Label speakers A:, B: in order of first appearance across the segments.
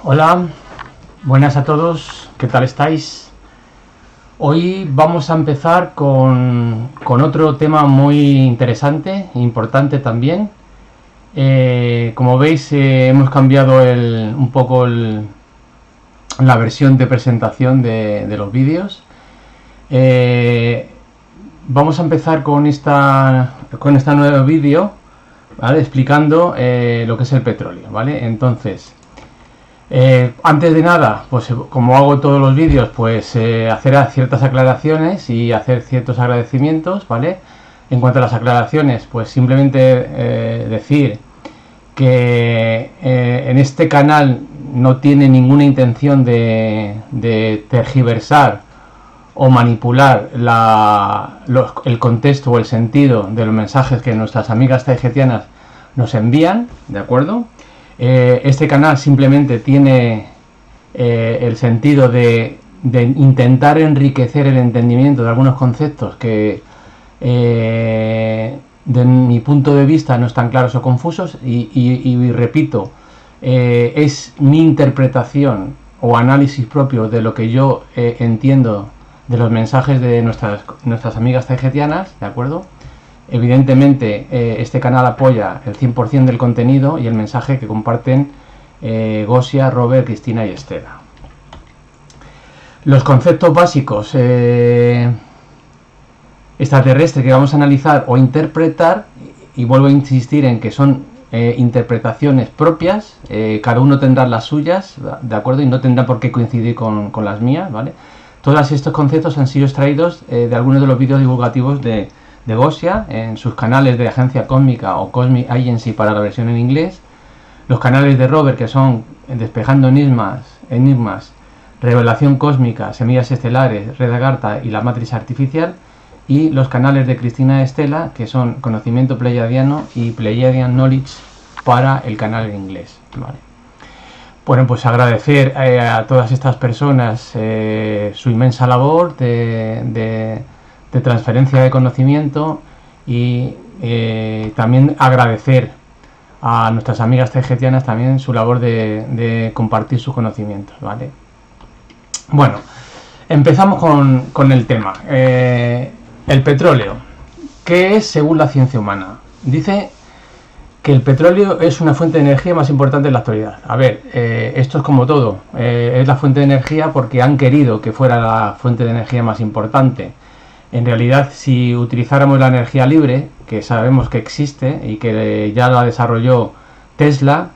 A: Hola, buenas a todos, ¿qué tal estáis? Hoy vamos a empezar con otro tema muy interesante, importante también. Como veis, hemos cambiado un poco la versión de presentación de los vídeos. Vamos a empezar con este nuevo vídeo, ¿vale? Explicando lo que es el petróleo, ¿vale? Entonces, antes de nada, pues como hago todos los vídeos, pues hacer ciertas aclaraciones y hacer ciertos agradecimientos, ¿vale? En cuanto a las aclaraciones, pues simplemente decir que en este canal no tiene ninguna intención de tergiversar o manipular el contexto o el sentido de los mensajes que nuestras amigas taijetianas nos envían, ¿de acuerdo? Este canal simplemente tiene el sentido de intentar enriquecer el entendimiento de algunos conceptos que de mi punto de vista no están claros o confusos y repito, es mi interpretación o análisis propio de lo que yo entiendo de los mensajes de nuestras amigas taijetianas, ¿de acuerdo? Evidentemente este canal apoya el 100% del contenido y el mensaje que comparten Gosia, Robert, Cristina y Estela. Los conceptos básicos extraterrestres que vamos a analizar o interpretar, y vuelvo a insistir en que son interpretaciones propias, cada uno tendrá las suyas, ¿de acuerdo? Y no tendrá por qué coincidir con las mías, ¿vale? Todos estos conceptos han sido extraídos de algunos de los vídeos divulgativos de Gosia en sus canales de Agencia Cósmica o Cosmic Agency para la versión en inglés, los canales de Robert que son Despejando Enigmas, Revelación Cósmica, Semillas Estelares, Red Agartha y la Matriz Artificial, y los canales de Cristina y Estela que son Conocimiento Pleiadiano y Pleiadian Knowledge para el canal en inglés, ¿vale? Bueno, pues agradecer a todas estas personas su inmensa labor de transferencia de conocimiento y también agradecer a nuestras amigas taijetianas también su labor de compartir sus conocimientos, ¿vale? Bueno, empezamos con el tema. El petróleo. ¿Qué es según la ciencia humana? Dice que el petróleo es una fuente de energía más importante en la actualidad. A ver, esto es como todo. Es la fuente de energía porque han querido que fuera la fuente de energía más importante. En realidad, si utilizáramos la energía libre, que sabemos que existe y que ya la desarrolló Tesla,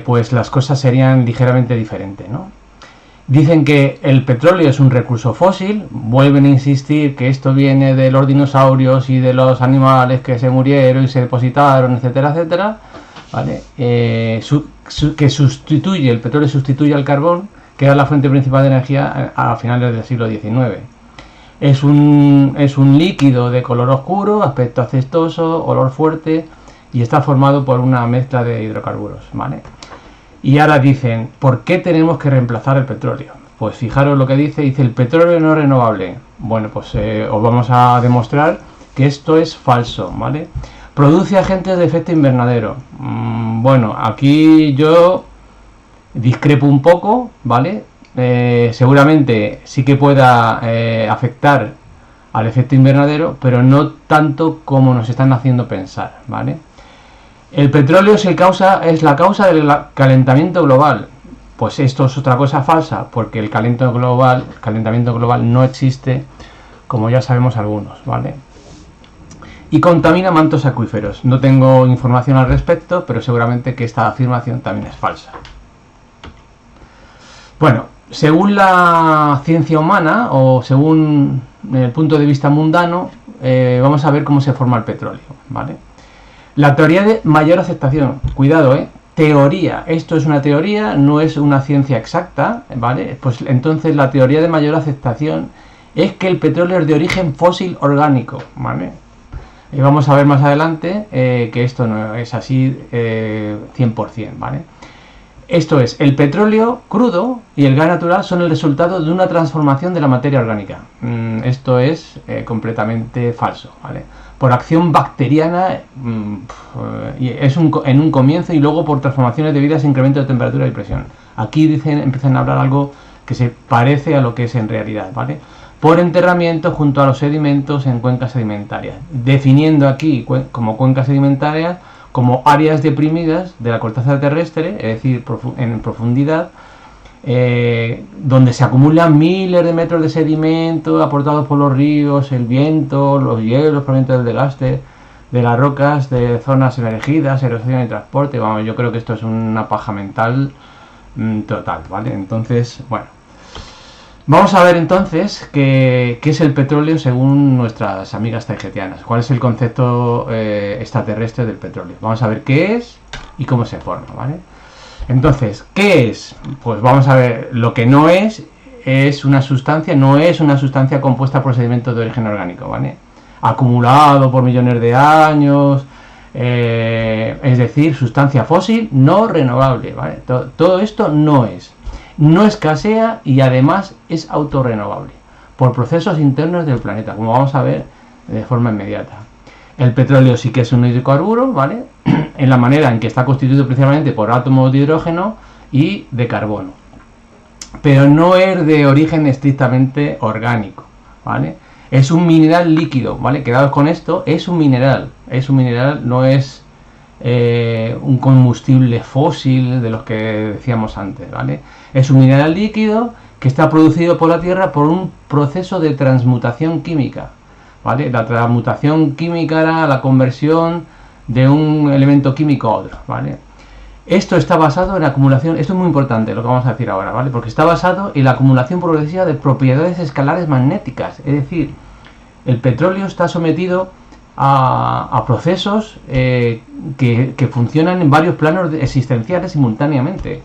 A: pues las cosas serían ligeramente diferentes, ¿no? Dicen que el petróleo es un recurso fósil, vuelven a insistir que esto viene de los dinosaurios y de los animales que se murieron y se depositaron, etcétera, etcétera, ¿vale? Que el petróleo sustituye al carbón, que era la fuente principal de energía a finales del siglo XIX. Es un líquido de color oscuro, aspecto aceitoso, olor fuerte y está formado por una mezcla de hidrocarburos, ¿vale? Y ahora dicen, ¿por qué tenemos que reemplazar el petróleo? Pues fijaros lo que dice el petróleo no es renovable. Bueno, pues os vamos a demostrar que esto es falso, ¿vale? Produce agentes de efecto invernadero. Bueno, aquí yo discrepo un poco, ¿vale? Seguramente sí que pueda afectar al efecto invernadero, pero no tanto como nos están haciendo pensar, ¿vale? El petróleo es la causa del calentamiento global. Pues esto es otra cosa falsa, porque el calentamiento global no existe, como ya sabemos algunos, ¿vale? Y contamina mantos acuíferos. No tengo información al respecto, pero seguramente que esta afirmación también es falsa. Bueno, según la ciencia humana o según el punto de vista mundano, vamos a ver cómo se forma el petróleo, ¿vale? La teoría de mayor aceptación, cuidado, teoría, esto es una teoría, no es una ciencia exacta, ¿vale? Pues entonces la teoría de mayor aceptación es que el petróleo es de origen fósil orgánico, ¿vale? Y vamos a ver más adelante que esto no es así 100%, ¿vale? Esto es, el petróleo crudo y el gas natural son el resultado de una transformación de la materia orgánica. Esto es completamente falso, ¿vale? Por acción bacteriana en un comienzo y luego por transformaciones debidas a incremento de temperatura y presión. Aquí empiezan a hablar algo que se parece a lo que es en realidad, ¿vale? Por enterramiento junto a los sedimentos en cuencas sedimentarias, definiendo aquí como cuencas sedimentarias como áreas deprimidas de la corteza terrestre, es decir, en profundidad, donde se acumulan miles de metros de sedimento aportados por los ríos, el viento, los hielos provenientes del desgaste de las rocas, de zonas emergidas, erosión y transporte. Vamos, yo creo que esto es una paja mental total, ¿vale? Entonces, bueno. Vamos a ver entonces qué es el petróleo según nuestras amigas taijetianas. ¿Cuál es el concepto extraterrestre del petróleo? Vamos a ver qué es y cómo se forma, ¿vale? Entonces, ¿qué es? Pues vamos a ver, lo que no es una sustancia, no es una sustancia compuesta por sedimentos de origen orgánico, ¿vale? Acumulado por millones de años, es decir, sustancia fósil no renovable, ¿vale? Todo esto no escasea y además es autorrenovable por procesos internos del planeta, como vamos a ver de forma inmediata. El petróleo sí que es un hidrocarburo, ¿vale? En la manera en que está constituido principalmente por átomos de hidrógeno y de carbono, pero no es de origen estrictamente orgánico, ¿vale? Es un mineral líquido, ¿vale? Quedaos con esto, es un mineral, no es un combustible fósil de los que decíamos antes, ¿vale? Es un mineral líquido que está producido por la Tierra por un proceso de transmutación química, ¿vale? La transmutación química era la conversión de un elemento químico a otro, ¿vale? Esto está basado en la acumulación, esto es muy importante lo que vamos a decir ahora, ¿vale? Porque está basado en la acumulación progresiva de propiedades escalares magnéticas, es decir, el petróleo está sometido a procesos que funcionan en varios planos existenciales simultáneamente,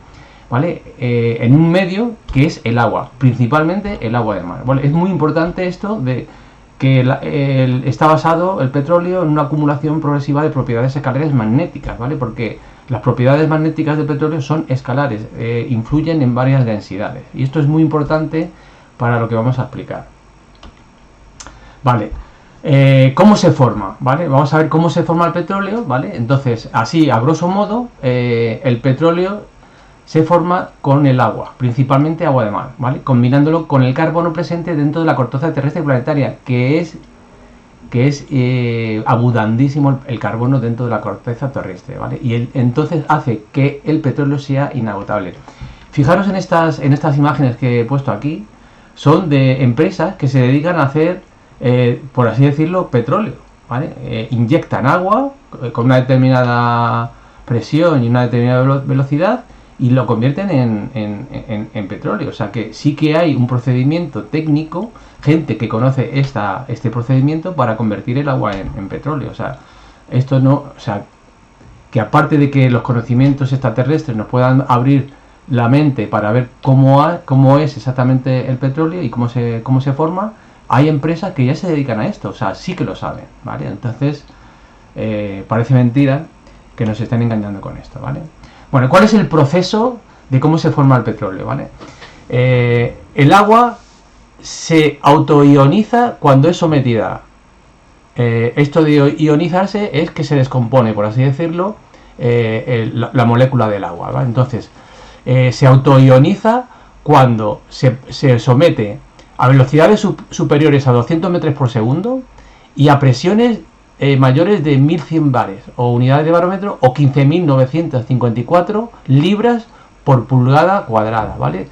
A: ¿vale? En un medio que es el agua, principalmente el agua de mar, ¿vale? Es muy importante esto de que está basado el petróleo en una acumulación progresiva de propiedades escalares magnéticas, ¿vale? Porque las propiedades magnéticas del petróleo son escalares, influyen en varias densidades, y esto es muy importante para lo que vamos a explicar, ¿vale? ¿Cómo se forma? ¿Vale? Vamos a ver cómo se forma el petróleo, ¿vale? Entonces, así, a grosso modo, el petróleo se forma con el agua, principalmente agua de mar, ¿vale? Combinándolo con el carbono presente dentro de la corteza terrestre planetaria, que es abundantísimo el carbono dentro de la corteza terrestre, ¿vale? Y entonces hace que el petróleo sea inagotable. Fijaros en estas imágenes que he puesto aquí, son de empresas que se dedican a hacer, por así decirlo, petróleo, ¿vale? Inyectan agua con una determinada presión y una determinada velocidad y lo convierten en petróleo. O sea que sí que hay un procedimiento técnico, gente que conoce este procedimiento para convertir el agua en petróleo. O sea, esto no, o sea, que aparte de que los conocimientos extraterrestres nos puedan abrir la mente para ver cómo es exactamente el petróleo y cómo se forma, hay empresas que ya se dedican a esto, o sea, sí que lo saben, ¿vale? Entonces, parece mentira que nos estén engañando con esto, ¿vale? Bueno, ¿cuál es el proceso de cómo se forma el petróleo, ¿vale? El agua se autoioniza cuando es sometida. Esto de ionizarse es que se descompone, por así decirlo, la molécula del agua, ¿vale? Entonces, se autoioniza cuando se somete a velocidades superiores a 200 metros por segundo y a presiones mayores de 1100 bares o unidades de barómetro o 15.954 libras por pulgada cuadrada, ¿vale?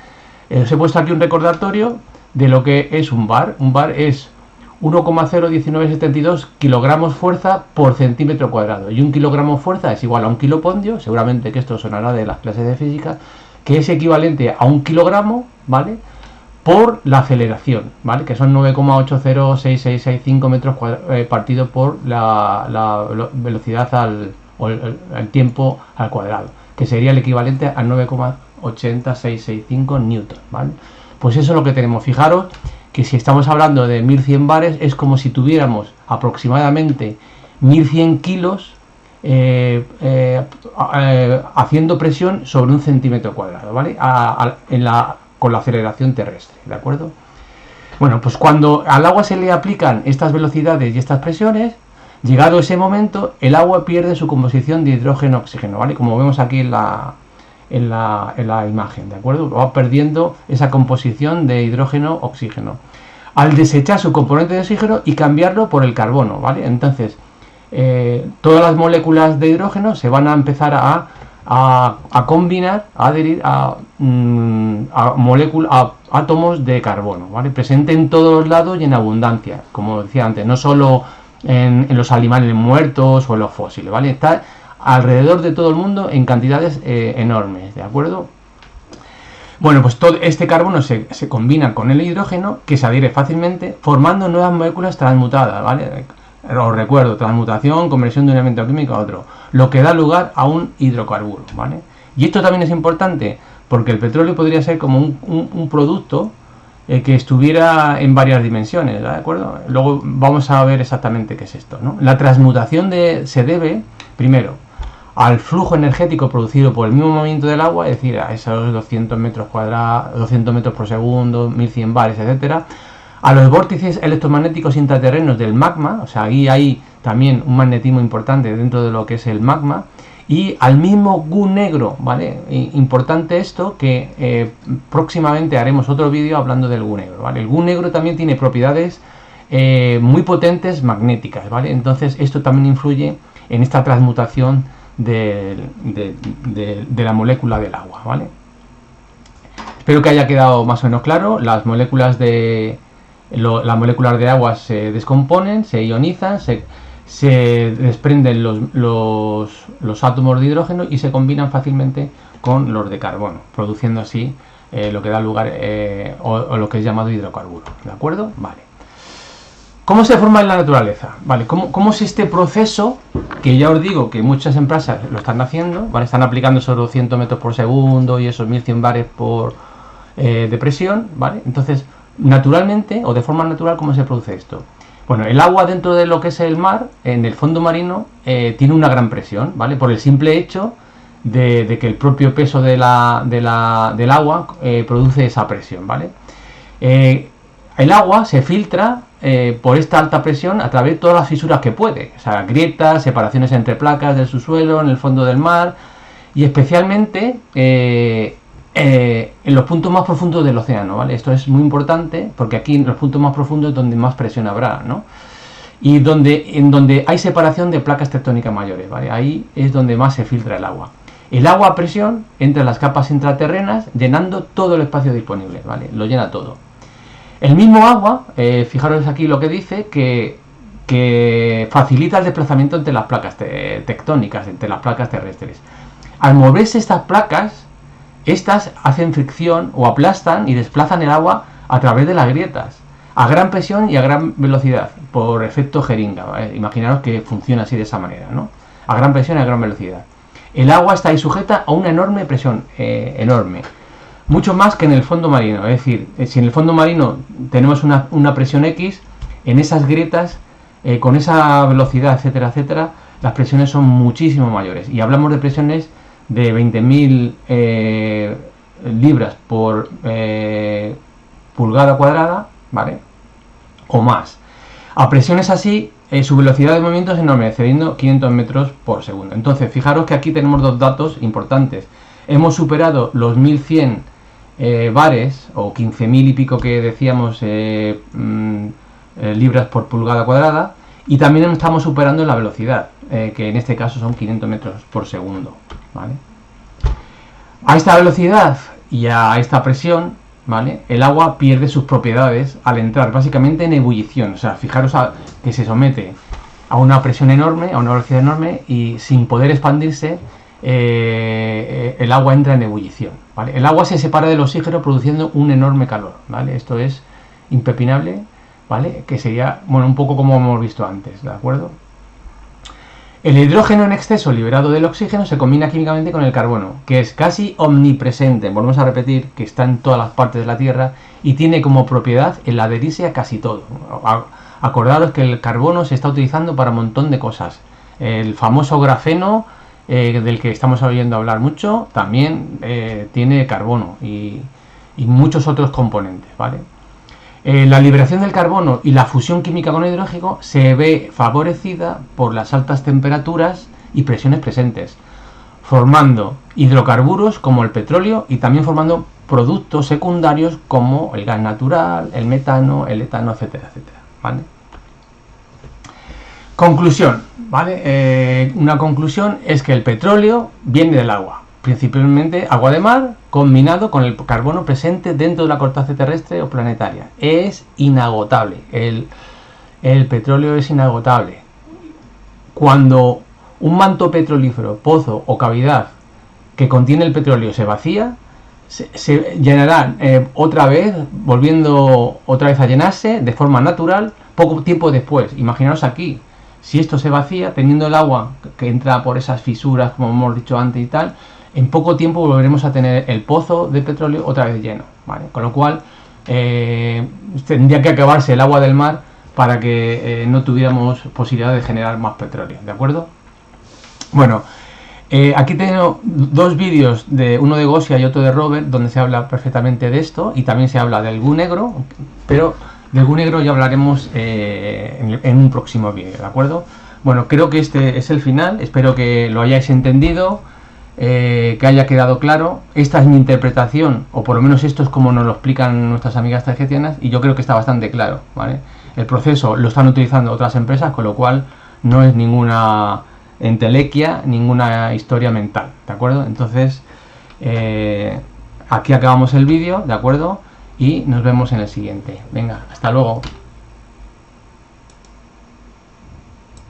A: Os he puesto aquí un recordatorio de lo que es un bar. Un bar es 1,01972 kilogramos fuerza por centímetro cuadrado, y un kilogramo fuerza es igual a un kilopondio, seguramente que esto sonará de las clases de física, que es equivalente a un kilogramo, ¿vale?, por la aceleración, ¿vale?, que son 9,806665 metros partido por la velocidad el tiempo al cuadrado, que sería el equivalente a 9,80665 newton, ¿vale? Pues eso es lo que tenemos. Fijaros que si estamos hablando de 1100 bares es como si tuviéramos aproximadamente 1100 kilos haciendo presión sobre 1 centímetro cuadrado, ¿vale? Con la aceleración terrestre, ¿de acuerdo? Bueno, pues cuando al agua se le aplican estas velocidades y estas presiones, llegado ese momento, el agua pierde su composición de hidrógeno-oxígeno, ¿vale? Como vemos aquí en la imagen, ¿de acuerdo? Va perdiendo esa composición de hidrógeno-oxígeno al desechar su componente de oxígeno y cambiarlo por el carbono, ¿vale? Entonces, todas las moléculas de hidrógeno se van a empezar a combinar, a adherir a átomos de carbono, ¿vale? Presente en todos lados y en abundancia, como decía antes, no solo en los animales muertos o en los fósiles, ¿vale? Está alrededor de todo el mundo en cantidades enormes, ¿de acuerdo? Bueno, pues todo este carbono se combina con el hidrógeno, que se adhiere fácilmente, formando nuevas moléculas transmutadas, ¿vale? Os recuerdo, transmutación, conversión de un elemento químico a otro, lo que da lugar a un hidrocarburo, ¿vale? Y esto también es importante porque el petróleo podría ser como un producto que estuviera en varias dimensiones, ¿de acuerdo? Luego vamos a ver exactamente qué es esto, ¿no? La transmutación se debe, primero, al flujo energético producido por el mismo movimiento del agua, es decir, a esos 200 metros cuadrados, 200 metros por segundo, 1100 bares, etcétera, a los vórtices electromagnéticos intraterrenos del magma, o sea, ahí hay también un magnetismo importante dentro de lo que es el magma, y al mismo gu negro, ¿vale? Importante esto, que próximamente haremos otro vídeo hablando del gu negro, ¿vale? El gu negro también tiene propiedades muy potentes magnéticas, ¿vale? Entonces esto también influye en esta transmutación de la molécula del agua, ¿vale? Espero que haya quedado más o menos claro. Las moléculas de agua se descomponen, se ionizan, se desprenden los átomos de hidrógeno y se combinan fácilmente con los de carbono, produciendo así lo que da lugar o lo que es llamado hidrocarburo, ¿de acuerdo? Vale. ¿Cómo se forma en la naturaleza? Vale, ¿cómo es este proceso? Que ya os digo que muchas empresas lo están haciendo, ¿vale? Están aplicando esos 200 metros por segundo y esos 1100 bares de presión, ¿vale? Entonces, naturalmente o de forma natural, ¿cómo se produce esto? Bueno, el agua dentro de lo que es el mar, en el fondo marino, tiene una gran presión, ¿vale? Por el simple hecho de que el propio peso del agua produce esa presión, ¿vale? El agua se filtra por esta alta presión a través de todas las fisuras que puede, o sea, grietas, separaciones entre placas del subsuelo, en el fondo del mar, y especialmente en los puntos más profundos del océano, ¿vale? Esto es muy importante porque aquí en los puntos más profundos es donde más presión habrá, ¿no? Y en donde hay separación de placas tectónicas mayores, ¿vale? Ahí es donde más se filtra el agua. El agua a presión entra en las capas intraterrenas llenando todo el espacio disponible, ¿vale? Lo llena todo. El mismo agua, fijaros aquí lo que dice, que facilita el desplazamiento entre las placas tectónicas, entre las placas terrestres. Al moverse estas placas, estas hacen fricción o aplastan y desplazan el agua a través de las grietas, a gran presión y a gran velocidad, por efecto jeringa, ¿vale? Imaginaros que funciona así de esa manera, ¿no? A gran presión y a gran velocidad. El agua está ahí sujeta a una enorme presión, enorme. Mucho más que en el fondo marino, es decir, si en el fondo marino tenemos una presión X, en esas grietas, con esa velocidad, etcétera, etcétera, las presiones son muchísimo mayores. Y hablamos de presiones de 20.000 libras por pulgada cuadrada, ¿vale? O más. A presiones así, su velocidad de movimiento es enorme, excediendo 500 metros por segundo. Entonces, fijaros que aquí tenemos dos datos importantes. Hemos superado los 1100 bares, o 15.000 y pico que decíamos libras por pulgada cuadrada, y también estamos superando la velocidad, que en este caso son 500 metros por segundo, ¿vale? A esta velocidad y a esta presión, ¿vale? El agua pierde sus propiedades al entrar básicamente en ebullición. O sea, fijaros que se somete a una presión enorme, a una velocidad enorme, y sin poder expandirse, el agua entra en ebullición, ¿vale? El agua se separa del oxígeno produciendo un enorme calor, ¿vale? Esto es impepinable, ¿vale? Que sería, bueno, un poco como hemos visto antes, ¿de acuerdo? El hidrógeno en exceso liberado del oxígeno se combina químicamente con el carbono, que es casi omnipresente, volvemos a repetir, que está en todas las partes de la Tierra y tiene como propiedad el adherirse a casi todo. Acordaros que el carbono se está utilizando para un montón de cosas. El famoso grafeno, del que estamos oyendo hablar mucho, también tiene carbono y muchos otros componentes, ¿vale? La liberación del carbono y la fusión química con hidrógeno se ve favorecida por las altas temperaturas y presiones presentes, formando hidrocarburos como el petróleo y también formando productos secundarios como el gas natural, el metano, el etano, etcétera, etcétera, ¿vale? Conclusión, ¿vale? Una conclusión es que el petróleo viene del agua, principalmente agua de mar, combinado con el carbono presente dentro de la corteza terrestre o planetaria. Es inagotable, el petróleo es inagotable. Cuando un manto petrolífero, pozo o cavidad que contiene el petróleo se vacía, se llenará otra vez, volviendo otra vez a llenarse de forma natural poco tiempo después. Imaginaos aquí, si esto se vacía, teniendo el agua que entra por esas fisuras, como hemos dicho antes y tal, en poco tiempo volveremos a tener el pozo de petróleo otra vez lleno, ¿vale? Con lo cual tendría que acabarse el agua del mar para que no tuviéramos posibilidad de generar más petróleo, ¿de acuerdo? Bueno, aquí tengo dos vídeos, uno de Gosia y otro de Robert, donde se habla perfectamente de esto, y también se habla del gu negro, pero del gu negro ya hablaremos en un próximo vídeo, ¿de acuerdo? Bueno, creo que este es el final, espero que lo hayáis entendido, que haya quedado claro. Esta es mi interpretación, o por lo menos esto es como nos lo explican nuestras amigas tarjetianas, y yo creo que está bastante claro, ¿vale? El proceso lo están utilizando otras empresas, con lo cual no es ninguna entelequia, ninguna historia mental, ¿de acuerdo? Entonces, aquí acabamos el vídeo, ¿de acuerdo? Y nos vemos en el siguiente. Venga, hasta luego.